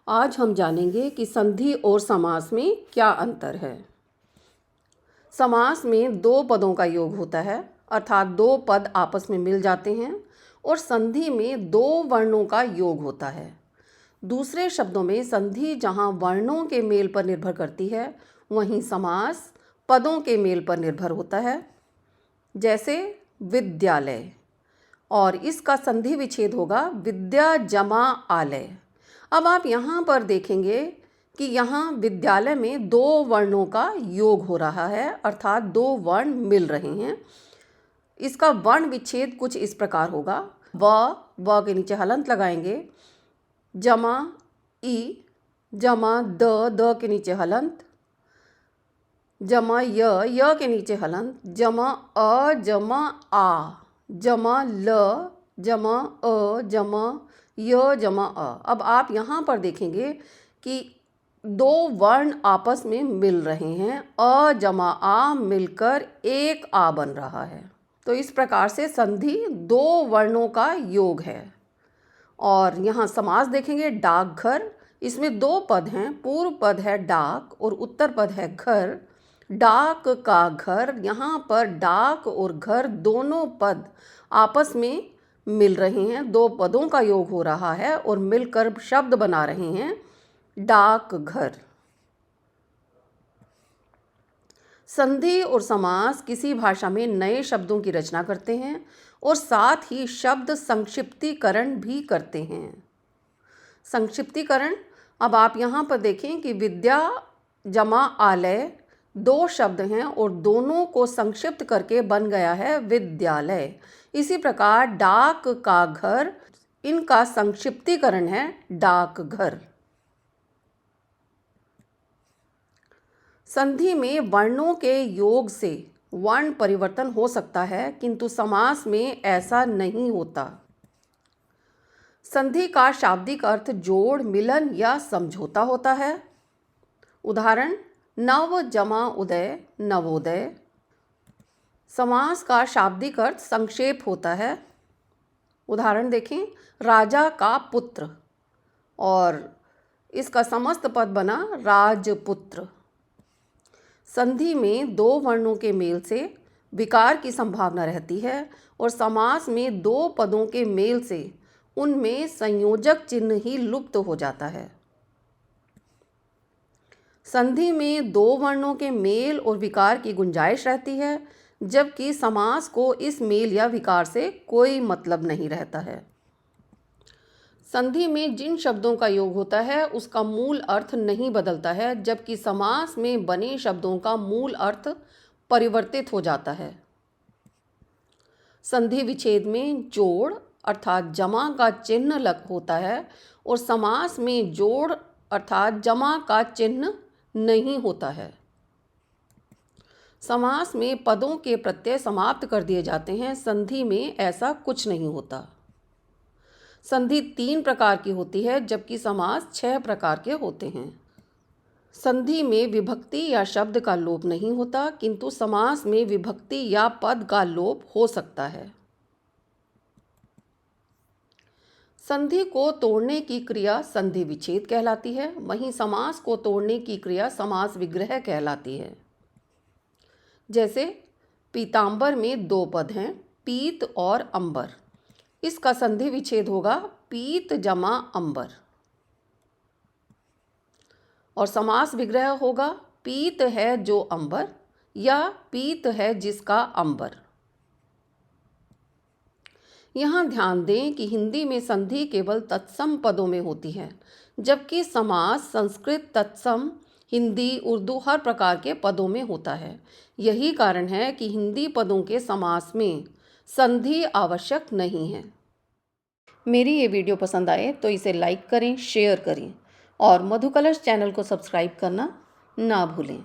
आज हम जानेंगे कि संधि और समास में क्या अंतर है। समास में दो पदों का योग होता है, अर्थात दो पद आपस में मिल जाते हैं, और संधि में दो वर्णों का योग होता है। दूसरे शब्दों में संधि जहाँ वर्णों के मेल पर निर्भर करती है, वहीं समास पदों के मेल पर निर्भर होता है। जैसे विद्यालय, और इसका संधि विच्छेद होगा विद्या जमा आलय। अब आप यहाँ पर देखेंगे कि यहाँ विद्यालय में दो वर्णों का योग हो रहा है, अर्थात दो वर्ण मिल रहे हैं। इसका वर्ण विच्छेद कुछ इस प्रकार होगा। व के नीचे हलंत लगाएंगे, जमा ई, जमा द के नीचे हलंत, जमा य के नीचे हलंत, जमा अ, जमा आ, जमा ल, जमा अ, जमा य, जमा अ। अब आप यहाँ पर देखेंगे कि दो वर्ण आपस में मिल रहे हैं, अ जमा आ मिलकर एक आ बन रहा है। तो इस प्रकार से संधि दो वर्णों का योग है। और यहाँ समास देखेंगे डाकघर, इसमें दो पद हैं। पूर्व पद है डाक और उत्तर पद है घर। डाक का घर, यहाँ पर डाक और घर दोनों पद आपस में मिल रहे हैं, दो पदों का योग हो रहा है और मिलकर शब्द बना रहे हैं डाक घर। संधि और समास किसी भाषा में नए शब्दों की रचना करते हैं और साथ ही शब्द संक्षिप्तीकरण भी करते हैं। संक्षिप्तीकरण, अब आप यहाँ पर देखें कि विद्या जमा आलय दो शब्द हैं और दोनों को संक्षिप्त करके बन गया है विद्यालय। इसी प्रकार डाक का घर, इनका संक्षिप्तीकरण है डाकघर। संधि में वर्णों के योग से वर्ण परिवर्तन हो सकता है, किंतु समास में ऐसा नहीं होता। संधि का शाब्दिक अर्थ जोड़, मिलन या समझौता होता है। उदाहरण, नव जमा उदय, नवोदय। समास का शाब्दिक अर्थ संक्षेप होता है। उदाहरण देखें, राजा का पुत्र, और इसका समस्त पद बना राजपुत्र। संधि में दो वर्णों के मेल से विकार की संभावना रहती है और समास में दो पदों के मेल से उनमें संयोजक चिन्ह ही लुप्त हो जाता है। संधि में दो वर्णों के मेल और विकार की गुंजाइश रहती है, जबकि समास को इस मेल या विकार से कोई मतलब नहीं रहता है। संधि में जिन शब्दों का योग होता है उसका मूल अर्थ नहीं बदलता है, जबकि समास में बने शब्दों का मूल अर्थ परिवर्तित हो जाता है। संधि विच्छेद में जोड़ अर्थात जमा का चिन्ह लग होता है और समास में जोड़ अर्थात जमा का चिन्ह नहीं होता है। समास में पदों के प्रत्यय समाप्त कर दिए जाते हैं, संधि में ऐसा कुछ नहीं होता। संधि 3 प्रकार की होती है, जबकि समास 6 प्रकार के होते हैं। संधि में विभक्ति या शब्द का लोप नहीं होता, किंतु समास में विभक्ति या पद का लोप हो सकता है। संधि को तोड़ने की क्रिया संधि विच्छेद कहलाती है, वहीं समास को तोड़ने की क्रिया समास विग्रह कहलाती है। जैसे पीतांबर में दो पद हैं, पीत और अंबर। इसका संधि विच्छेद होगा पीत जमा अंबर, और समास विग्रह होगा पीत है जो अंबर या पीत है जिसका अंबर। यहाँ ध्यान दें कि हिंदी में संधि केवल तत्सम पदों में होती है, जबकि समास संस्कृत, तत्सम, हिंदी, उर्दू हर प्रकार के पदों में होता है। यही कारण है कि हिंदी पदों के समास में संधि आवश्यक नहीं है। मेरी ये वीडियो पसंद आए तो इसे लाइक करें, शेयर करें और मधुकलश चैनल को सब्सक्राइब करना ना भूलें।